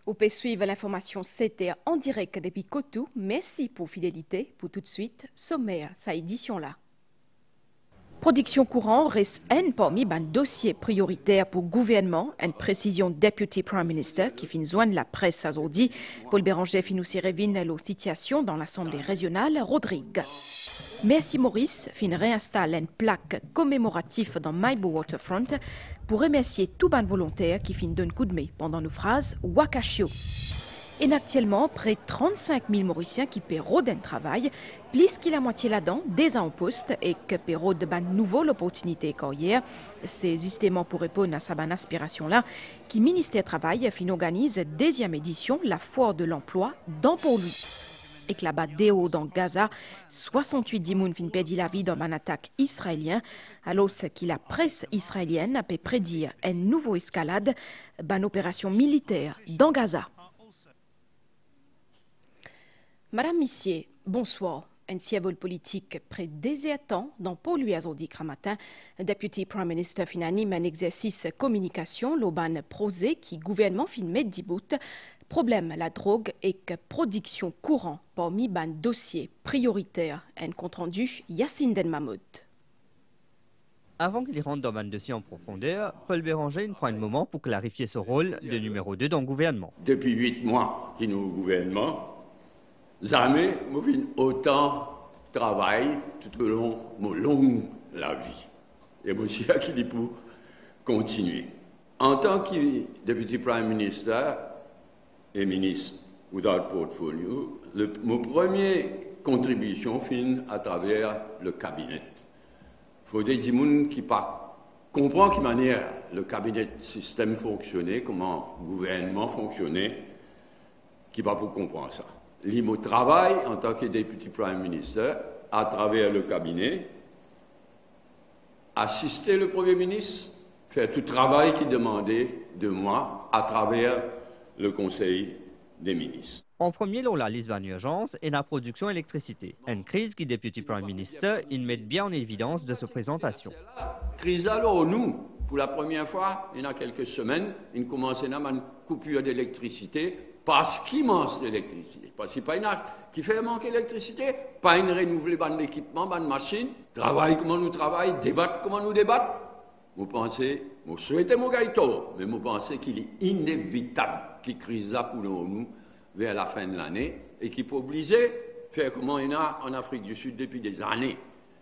Vous pouvez suivre l'information CT en direct depuis Cotou. Merci pour fidélité. Pour tout de suite, sommaire, sa édition-là. Production courant reste un parmi les dossiers prioritaires pour le gouvernement, une précision Deputy Prime Minister qui finit joindre la presse aujourd'hui. Paul Béranger finit aussi révèle la situation dans l'Assemblée régionale Rodrigue. Merci Maurice fin réinstalle une plaque commémorative dans Maibo Waterfront pour remercier tous les volontaires qui fin donnent coup de main pendant nos phrases Wakashio. Et actuellement, près de 35 000 Mauriciens qui paieront d'un travail, plus qu'il la moitié là-dedans, déjà en poste, et qui paieront de bonnes nouvelles opportunités carrière. C'est justement pour répondre à sa bonne aspiration-là qui ministère Travail fin organise deuxième édition la foire de l'emploi dans pour lui. Et que là-bas, déo dans Gaza, 68 dimoun fin perdu la vie dans une attaque israélienne, alors que la presse israélienne a pu prédire une nouvelle escalade d'une opération militaire dans Gaza. Madame Missier, bonsoir. Un siège politique près des temps dans Paul lui aujourd'hui matin, Deputy Prime Minister fin anime un exercice communication l'auban prosé qui gouvernement fin met bout. Problème la drogue et que production courant parmi ban dossiers prioritaires. Un compte rendu Yacine Den Mahmoud. Avant qu'il rentre dans un dossier en profondeur, Paul Béranger prend un moment pour clarifier ce rôle de numéro 2 dans le gouvernement. Depuis 8 mois qu'il nous au gouvernement, jamais je fait autant de travail tout au long de mon longue la vie. Et moi aussi, qui pour continuer. En tant que Deputy Prime Minister et ministre without portfolio, mon première contribution finit à travers le cabinet. Il faut des gens qui comprennent de manière le cabinet système fonctionnait, comment le gouvernement fonctionnait, qui va pour comprendre ça. L'IMO travaille en tant que Deputy Prime Minister à travers le cabinet, assister le Premier ministre, faire tout le travail qu'il demandait de moi à travers le Conseil des ministres. En premier, lors la liste d'urgence et la production d'électricité. Une crise qui, Deputy Prime Minister, il met bien en évidence de sa présentation. Crise alors, nous, pour la première fois, il y a quelques semaines, il commençait à avoir une coupure d'électricité parce qu'il manque d'électricité. Parce qu'il n'y a pas une qui fait manquer d'électricité, pas une renouvelée de l'équipement, de machine, travail comment nous travaillons, débattre comment nous débattons. Vous pensez, vous souhaitez mon gaïto, mais vous pensez qu'il est inévitable qu'il crise là pour nous vers la fin de l'année et qu'il peut obliger faire comme il y a en Afrique du Sud depuis des années.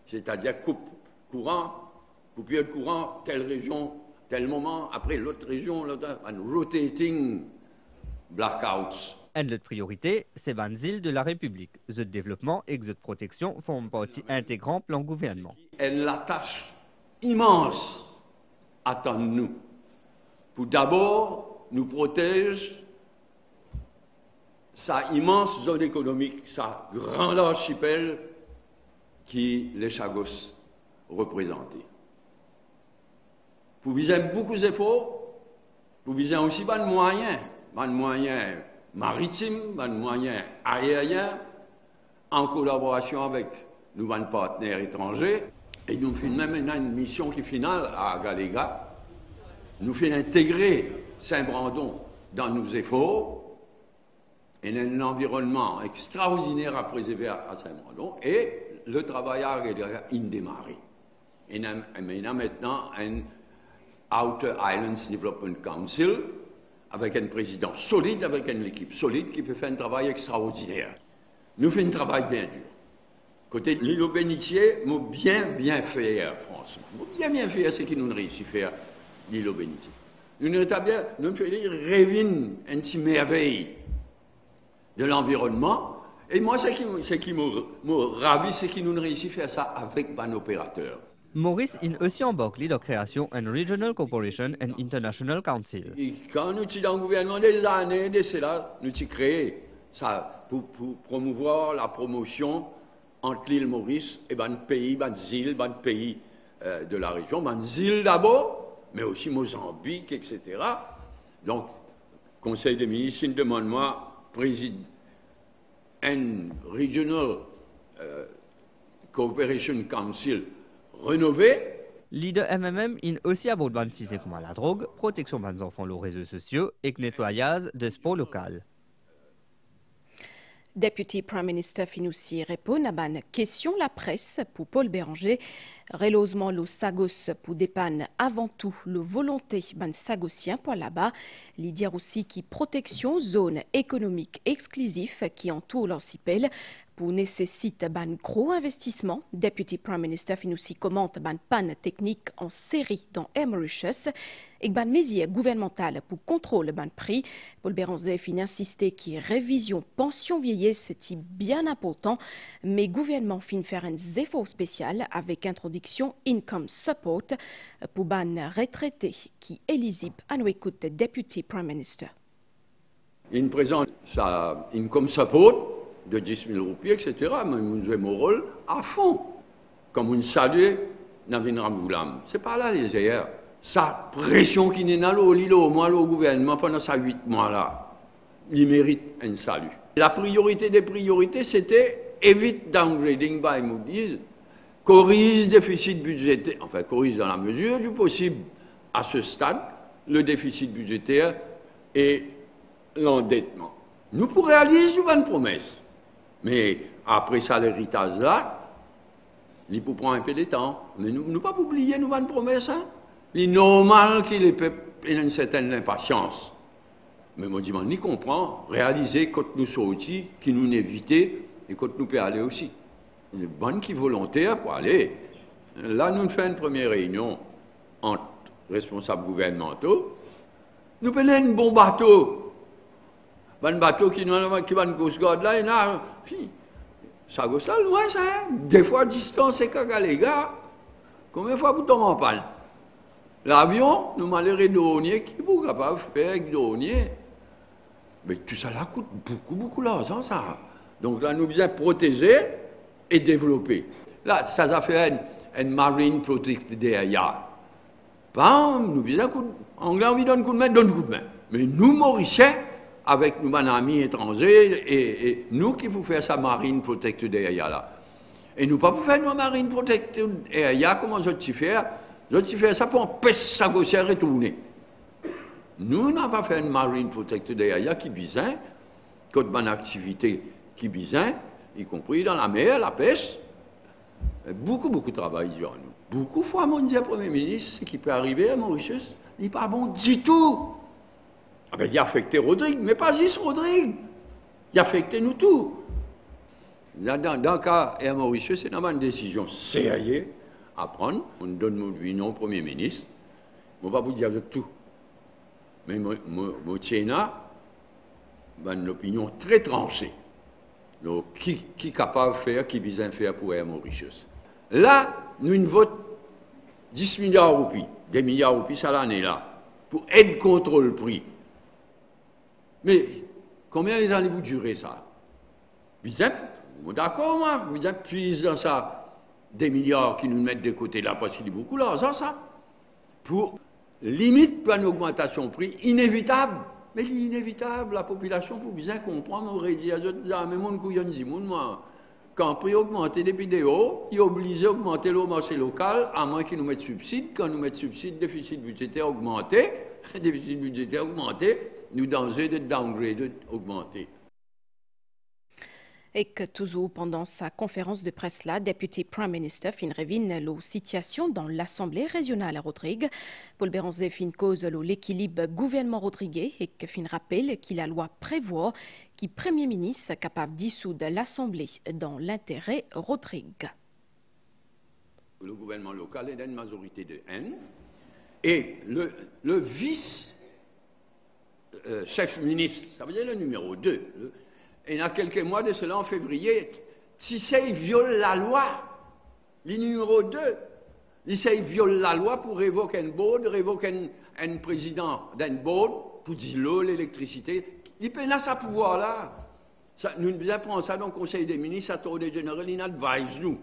C'est-à-dire coupure de courant, telle région, tel moment, après l'autre région, rotating blackouts. Une autre priorité, c'est les îles de la République. Le développement et la protection font partie intégrante du plan gouvernement. Elle la tâche immense attend-nous pour d'abord nous protéger sa immense zone économique, sa grande archipel qui les Chagos représentait. Pour viser beaucoup d'efforts, pour viser aussi des moyens maritimes, des moyens aériens, en collaboration avec nos partenaires étrangers. Et nous faisons même une mission qui finale à Galéga. Nous faisons intégrer Saint-Brandon dans nos efforts. Et un environnement extraordinaire à préserver à Saint-Brandon. Et le travail a démarré. Et il y a maintenant un Outer Islands Development Council avec un président solide, avec une équipe solide qui peut faire un travail extraordinaire. Nous faisons un travail bien dur. Côté l'île Bénitier, nous bien fait, franchement. Bien fait ce qu'ils nous réussi à faire, l'île Bénitier. Nous faisons rêver une petite merveille de l'environnement. Et moi, ce qui me ravit, c'est qu'ils nous réussi à faire ça avec un opérateur. Maurice est aussi embarqué dans la création d'une Regional Corporation and International Council. Et quand nous sommes dans le gouvernement des années, nous avons créé ça pour promouvoir la promotion entre l'île Maurice et les pays, les îles, les pays de la région, les îles d'abord, mais aussi Mozambique, etc. Donc, le Conseil des ministres demande moi préside un Regional Cooperation Council rénové Leader MMM in aussi aborde ban sise comme la drogue, protection des enfants aux réseaux sociaux et nettoyage des sports locaux. Deputy Prime Minister Finoussi répond à une question la presse pour Paul Béranger. Relosement le Sagos pour dépanner avant tout le volonté ban Sagosien pour là-bas. Il dit aussi qui protection zone économique exclusive qui entoure l'archipel pour nécessite ban gros investissement. Deputy Prime Minister Finoussi commente ban panne technique en série dans Air Mauritius et ban mesure gouvernementale pour contrôle ban prix. Paul Béranger fin insisté qui révision pension vieillesse c'est bien important, mais gouvernement fin faire un effort spécial avec introduction income support pour ban retraité qui est éligible à nous écoute Deputy Prime Minister. Il présente sa income support de 10 000 roupies, etc. Mais nous jouons mon rôle à fond. Comme on salue Navin Ramgoulam. Ce n'est pas là les erreurs. Sa pression qui n'est pas là au moins le gouvernement pendant ces 8 mois-là, il mérite un salut. La priorité des priorités, c'était éviter downgrading by Moody's, corrige déficit budgétaire, enfin corrige dans la mesure du possible à ce stade le déficit budgétaire et l'endettement. Nous pourrions réaliser une promesse, mais après ça, l'héritage là, il faut prendre un peu de temps. Mais nous ne pas oublier nos promesses. Hein? Il est normal que les peuples aient une certaine impatience. Mais moi, je dis, comprend, réaliser quand nous sommes outils, qui nous éviter et quand nous pouvons aller aussi. Une bonne qui est volontaire pour aller. Là, nous faisons une première réunion entre responsables gouvernementaux. Nous prenons un bon bateau. Un bateau qui va nous Coast Guard là, il y a. Ça gosse là, loin, ça. Des fois, distance, c'est caca, les gars. Combien de fois vous tombez en panne? L'avion, nous malheureux douaniers, qui vous capable de faire avec douaniers? Mais tout ça là coûte beaucoup d'argent, ça. Donc là, nous devons protéger et développer. Là, ça a fait une marine protected area. Bam, nous devons envie d'un coup de main, donne coup de main. Mais nous, Mauriciens, avec nos amis étrangers, et nous qui pouvons faire sa marine protected area là. Et nous pas pour faire nos marine protected area, comment je t'y fais? Je t'y fais ça pour empêcher sa gossière de retourner. Nous n'avons pas fait une marine protected area qui bisin, contre bonne activité qui bisin, y compris dans la mer, la pêche. Beaucoup de travail sur nous. Beaucoup de fois, mon dit Premier ministre, ce qui peut arriver à Mauritius, il n'est pas bon du tout. Ah ben, il a affecté Rodrigue, mais pas juste Rodrigue. Il a affecté nous tous. Dans le cas de Mauritius, c'est une décision sérieuse à prendre. On donne mon Premier ministre. Je ne vais pas vous dire de tout. Mais je tiens une opinion très tranchée. Donc, qui est capable de faire, qui vise à faire pour Air Mauritius. Là, nous votons 10 milliards de roupies, des milliards de roupies, ça l'année là, pour aider contre le prix. Mais combien allez-vous durer ça? D'accord, moi, vous êtes puise dans ça des milliards qui nous mettent de côté là, parce qu'il y a beaucoup d'argent, ça, pour limite une augmentation de prix inévitable. Mais inévitable, la population, pour bien comprendre, on aurait dit à mais mon couillon dit, moi, quand le prix augmente depuis des hauts, il est obligé d'augmenter le marché local, à moins qu'ils nous mettent subside. Quand nous mettons subside, déficit budgétaire augmenté, déficit budgétaire augmenté, nous danger de downgrade augmenté. Et que toujours pendant sa conférence de presse là, Deputy Prime Minister fin révine la situation dans l'Assemblée régionale à Rodrigue. Paul Béranger fin cause l'équilibre gouvernement rodriguais et que fin rappelle que la loi prévoit que Premier ministre est capable de dissoudre l'Assemblée dans l'intérêt Rodrigue. Le gouvernement local est d'une majorité de N et le vice-chef ministre, ça veut dire le numéro 2, et il y a quelques mois de cela, en février, il viole la loi. Le numéro 2, il viole la loi pour révoquer un board, révoquer un président d'un board, pour dire l'eau, l'électricité. Il peut là, ce pouvoir-là. Nous devons prendre ça dans le Conseil des ministres, à tour de général, il advise nous.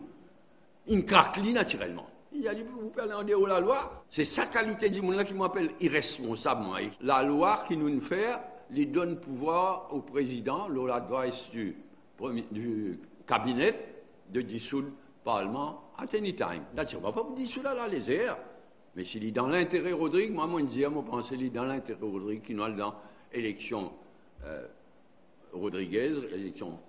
Il craque naturellement. Il a dit, vous parlez en dehors de la loi. C'est sa qualité du monde-là qui m'appelle irresponsable. Moi. La loi qui nous fait, lui donne pouvoir au président, l'advice du cabinet, de dissoudre Parlement at any time. Là, on ne va pas vous dire cela, là, les airs. Mais s'il est dans l'intérêt Rodrigue, moi, je dis, moi, pense qu'il est dans l'intérêt Rodrigue, qui nous a dans l'élection Rodriguez, l'élection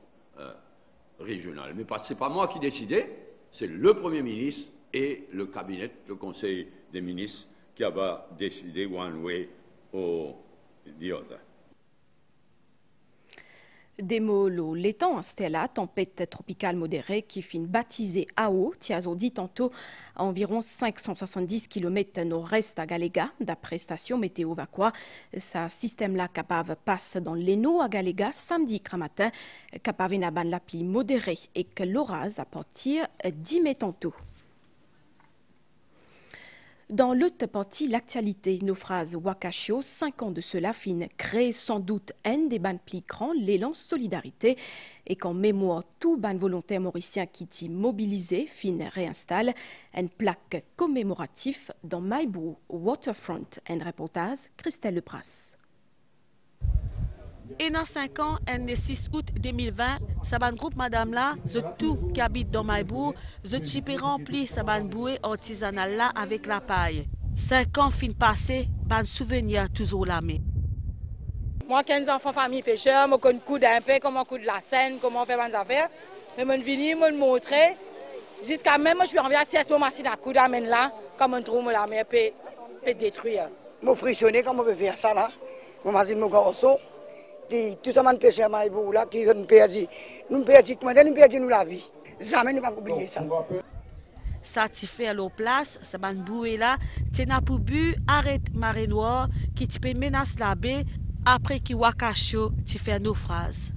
régionale. Mais ce n'est pas moi qui décidais, c'est le Premier ministre et le cabinet, le Conseil des ministres, qui va décider one way or the other. Demolo l'étang, c'était la tempête tropicale modérée qui finit baptisée AO, Tiazo dit tantôt à environ 570 km nord-est à Galega, d'après station météo Vacqua. Ce système-là capable passe dans l'Eno à Galega samedi matin, capable n'a ban la pluie modérée et que l'orage à partir 10 mai tantôt. Dans l'autre partie, l'actualité, nos phrases Wakashio, 5 ans de cela, fin crée sans doute un des ban plus grands, l'élan solidarité, et qu'en mémoire, tout ban volontaire mauricien qui t'y mobilisé, fin réinstalle une plaque commémorative dans Maibou Waterfront. Un reportage, Christelle Lepras. Et dans 5 ans, le 6 août 2020, Saban groupe Madame là, je tout qui habite dans Maibou, je peux remplir Saban bouée artisanale là avec la paille. 5 ans fin passé, ban souvenir toujours la main. Moi, 15 enfants famille pêcheurs, je connais coup d'un peu, comment coup de la Seine, comment on fait des affaires. Mais je suis venu, je me montrer. Jusqu'à même, je suis envie à CS pour machine à coup d'amène là, comme on trouve la mer peut détruire. Je suis impressionné comment on peut faire ça là. Je suis mon garçon. Tout ça m'a pêché à Maïbou là, qui nous perdit. Nous perdons la vie. Jamais nous ne pouvons pas oublier ça. Ça t'y fait à l'eau place, ça ban boué là, t'es pour but, arrête marée noire, qui t'y peut menace la baie, après qui Wakashio t'y fait un naufrage.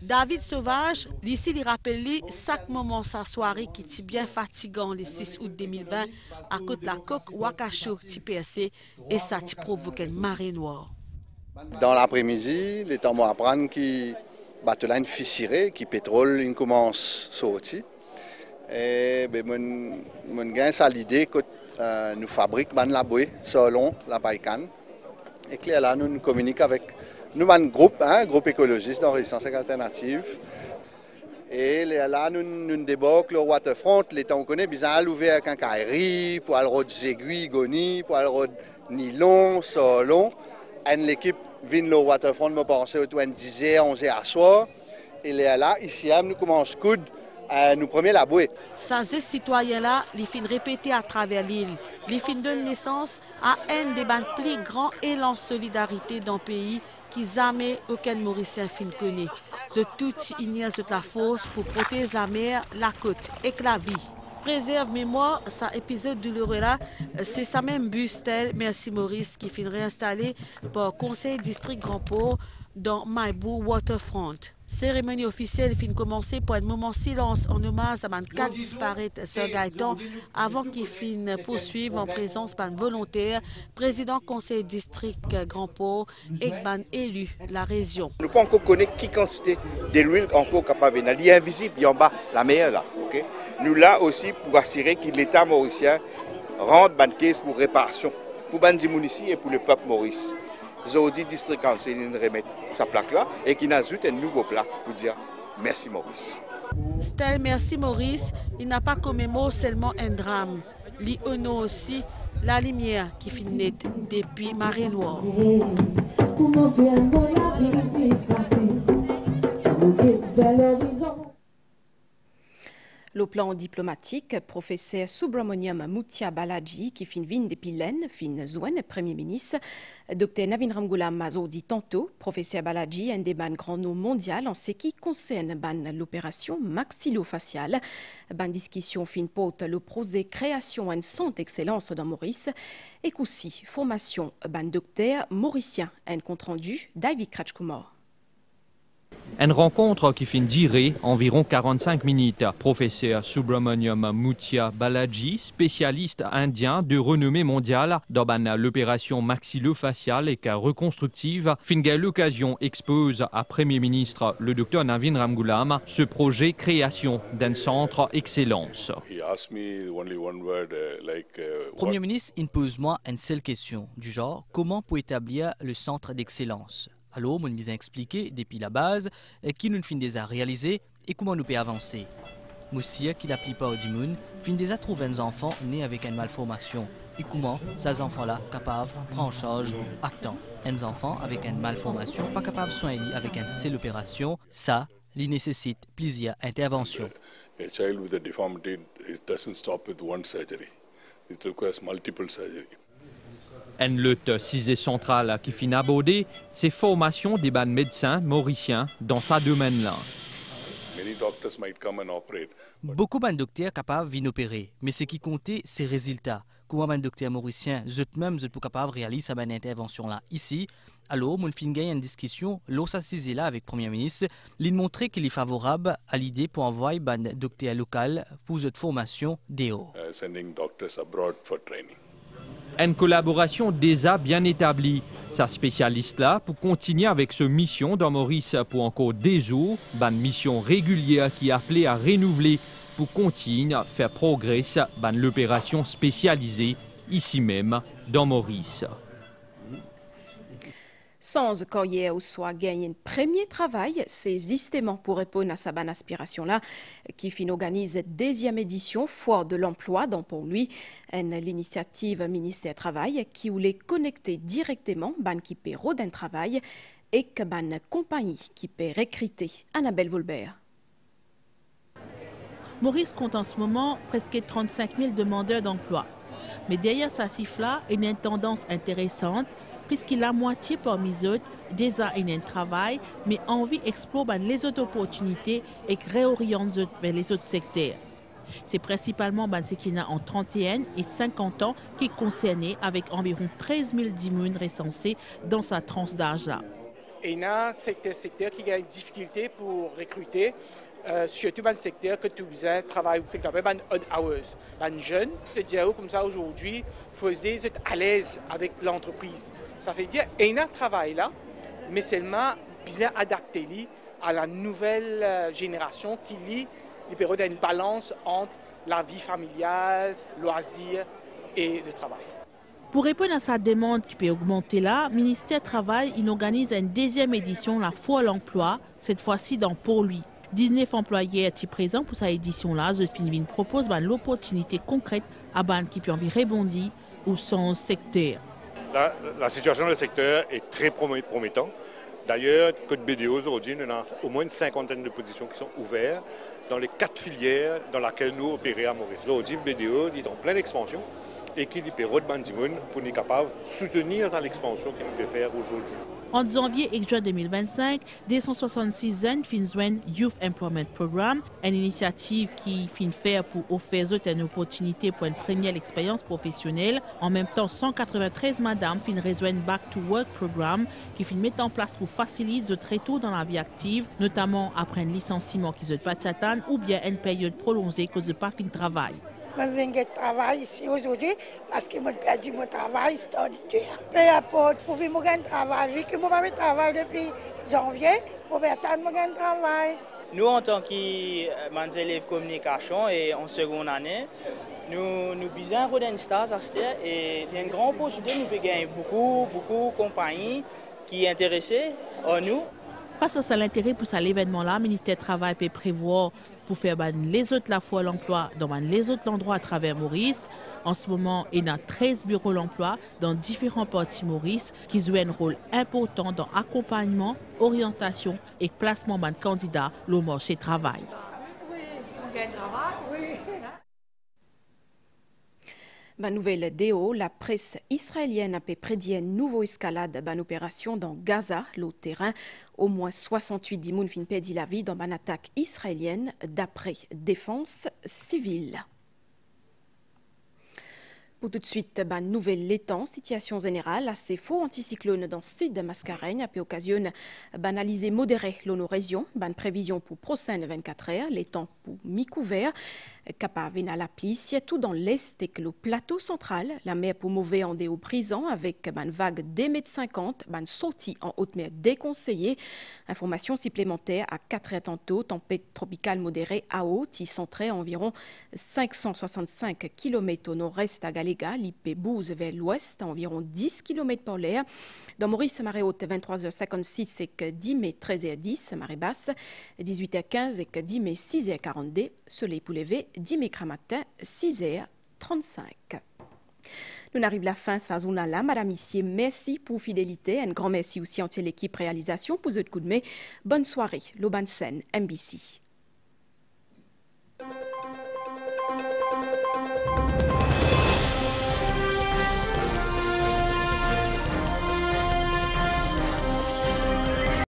David Sauvage, ici, il rappelle chaque moment sa soirée qui est bien fatigant le 6 août 2020 à cause de la coque Wakashio t'y percé et ça t'y provoque une marée noire. Dans l'après-midi, les temps apprennent qui battent là une fissure, qui pétrole, il commence à sortir. Et mon gain ça l'idée que nous fabriquons la bouée selon la paille-canne. Et que là nous communiquons avec nous un groupe écologiste dans Résistance Alternative. Et là nous débloquons le waterfront, les temps on connaît bizarre ouvert avec un caillerie pour aller des aiguilles, goni, pour aller nylon, solon. L'équipe vient le waterfront, me pensais autour de 10h, 11h à soir. Et là, ici, nous commençons à nous premier la bouée. Ces citoyens-là, ils finissent répéter à travers l'île. Ils finissent donner naissance à un des plus grands élans de solidarité dans le pays qui jamais aucun Mauricien fin connaît. De tout ignorent de la force pour protéger la mer, la côte et la vie. Préserve mémoire, cet épisode douloureux là, c'est ça même Bustel, merci Maurice, qui finit réinstallé par Conseil District Grand Port dans Maibou Waterfront. Cérémonie officielle finit commencer par un moment de silence en hommage à man 4 disparaître Sir Gaëtan avant qu'il finisse poursuivre en présence d'un volontaire, président Conseil District Grand Port et ban élu la région. Nous ne pouvons pas encore connaître qui quantité de l'huile encore capable de venir. Il est invisible, il y a en bas la mer là. Okay? Nous là aussi pour assurer que l'État mauricien rende ban caisse pour réparation pour Bandi Mounici et pour le peuple maurice. Zodi District Council remet sa plaque là et qui n'ajoute un nouveau plat pour dire merci Maurice. Stel merci Maurice, il n'a pas commémoré seulement un drame. Il honore aussi la lumière qui finit depuis marée noire. Le plan diplomatique, professeur Subramaniam Mutia Balaji, qui fin vin depuis l'Aisne, fin Zouane, Premier ministre, Dr Navin Ramgoolam Mazo dit tantôt, professeur Balaji, un des ban grand nom mondial en ce qui concerne l'opération maxillofaciale. Ban discussion fin porte le projet création d'un centre d'excellence dans Maurice, et aussi formation ban docteur mauricien, un compte rendu d'Ivy Kratchkumar. Une rencontre qui finit durer environ 45 minutes. Professeur Subramaniam Mutia Balaji, spécialiste indien de renommée mondiale dans l'opération maxillofaciale et reconstructive, finit l'occasion expose à Premier ministre le Dr Navin Ramgoolam ce projet création d'un centre excellence. Premier ministre, il pose moi une seule question du genre comment pour établir le centre d'excellence. Alors, je nous ai expliqué depuis la base qui nous finit déjà réaliser et comment nous pouvons avancer. Moussia, qui la plupart du monde, fin déjà trouver un enfant né avec une malformation. Et comment ces enfants-là capables de prendre en charge à temps. Un enfant avec une malformation pas capable de soigner avec une seule opération, ça, il nécessite plusieurs interventions. A child with a deformity, it doesn't stop with one surgery. It requires multiple surgery. Une lutte cisée centrale qui finit abordée, c'est formation des médecins mauriciens dans ce domaine-là. Beaucoup de docteurs capables de opérer, mais ce qui comptait, c'est les résultats. Comment un docteur mauricien, eux-mêmes, sont capables de réaliser cette intervention-là ici. Alors, mon fin gagne une discussion, l'on s'assise là avec le Premier ministre, il montrait qu'il est favorable à l'idée pour envoyer un docteur local pour cette formation DO. Sending doctors abroad for training. Une collaboration déjà bien établie. Sa spécialiste-là pour continuer avec ce mission dans Maurice pour encore des jours, une mission régulière qui est appelée à renouveler pour continuer à faire progresser l'opération spécialisée ici même dans Maurice. Sans carrière ou soit gagner un premier travail, c'est justement pour répondre à sa bonne aspiration-là qui fin organise deuxième édition Foire de l'emploi dans pour lui l'initiative ministère Travail qui voulait connecter directement ban qui peut d'un travail et que ban compagnie qui peut recruter. Annabelle Volbert. Maurice compte en ce moment presque 35 000 demandeurs d'emploi. Mais derrière sa cifre-là, il y a une tendance intéressante puisqu'il la moitié parmi eux déjà un travail, mais envie d'explorer les autres opportunités et réorienter vers les autres secteurs. C'est principalement ce qu'il y a en 31 et 50 ans qui est concerné avec environ 13 000 10 recensés dans sa tranche d'âge-là. Il y a un secteur qui a une difficulté pour recruter. Surtout dans le secteur que tu faisais travail, c'est que tu appelles odd hours. Les jeunes, c'est-à-dire comme ça aujourd'hui, faisaient être à l'aise avec l'entreprise. Ça veut dire qu'il y a un travail là, mais seulement bien adapté à la nouvelle génération qui lit une balance entre la vie familiale, loisirs et le travail. Pour répondre à sa demande qui peut augmenter là, le ministère du Travail organise une deuxième édition, la Foire à l'emploi, cette fois-ci dans Port-Louis. 19 employés étaient présents pour cette édition-là. The Finvin propose l'opportunité concrète à ban qui peut rebondir au son secteur. La situation du secteur est très promettante. D'ailleurs, Code BDO aujourd'hui, on a au moins une cinquantaine de positions qui sont ouvertes dans les 4 filières dans lesquelles nous opérons à Maurice. Aujourd'hui, BDO est en pleine expansion et qui peut redbandimer pour être capable de soutenir l'expansion qu'il peut faire aujourd'hui. En janvier et juin 2025, 266 jeunes finissent Youth Employment Programme, une initiative qui finit faire pour offrir une opportunité pour une première expérience professionnelle. En même temps, 193 madames finissent rejoindre Back to Work Programme qui finit mettre en place pour faciliter le retour dans la vie active, notamment après un licenciement qui se passe ou bien une période prolongée que je pas fin de travail. Je viens de travailler ici aujourd'hui parce que je perdu mon travail, c'est ordinaire. Peu importe, pour que je travaille, vu que je n'ai pas travaillé depuis janvier, je vais attendre mon travail. Nous, en tant qu'élèves communication et en seconde année, nous avons besoin d'un stage à faire et il y a une grande opportunité, nous pouvons gagner beaucoup de compagnies qui sont intéressées en nous. Face à l'intérêt pour l'événement-là, le ministère du Travail peut prévoir pour faire les autres la fois l'emploi dans les autres endroits à travers Maurice. En ce moment, il y a 13 bureaux d'emploi dans différents parties Maurice qui jouent un rôle important dans l'accompagnement, orientation et placement de candidats au marché du travail. Nouvelle DO, la presse israélienne a prédit une nouvelle escalade d'une opération dans Gaza, le terrain. Au moins 68 dimoun fin perdit la vie dans une attaque israélienne d'après Défense civile. Pour tout de suite, nouvelle l'étang, situation générale, assez faux anticyclone dans le sud de Mascareigne, a pu occasionner banaliser modéré l'eau région, ban prévision pour prochaine 24 heures, l'étang pour mi-couvert, capable à la pluie, surtout dans l'est et le plateau central, la mer pour mauvais en déo brisant avec ban vague des mètres 50, ban sortie en haute mer déconseillée. Information supplémentaire à 4 heures tantôt, tempête tropicale modérée à haute, qui centrait environ 565 km au nord-est à Galé Maléga, l'IP Bouze vers l'ouest, à environ 10 km par l'heure. Dans Maurice, marée haute, 23h56 et que 10 mai 13h10, marée basse, 18h15 et que 10 mai 6h42, soleil pour lever, 10 mai matin, 6h35. Nous arrivons à la fin de sa zone là, madame, ici, merci pour fidélité. Un grand merci aussi entier l'équipe réalisation pour ce coup de main. Bonne soirée, Loban Sen, MBC.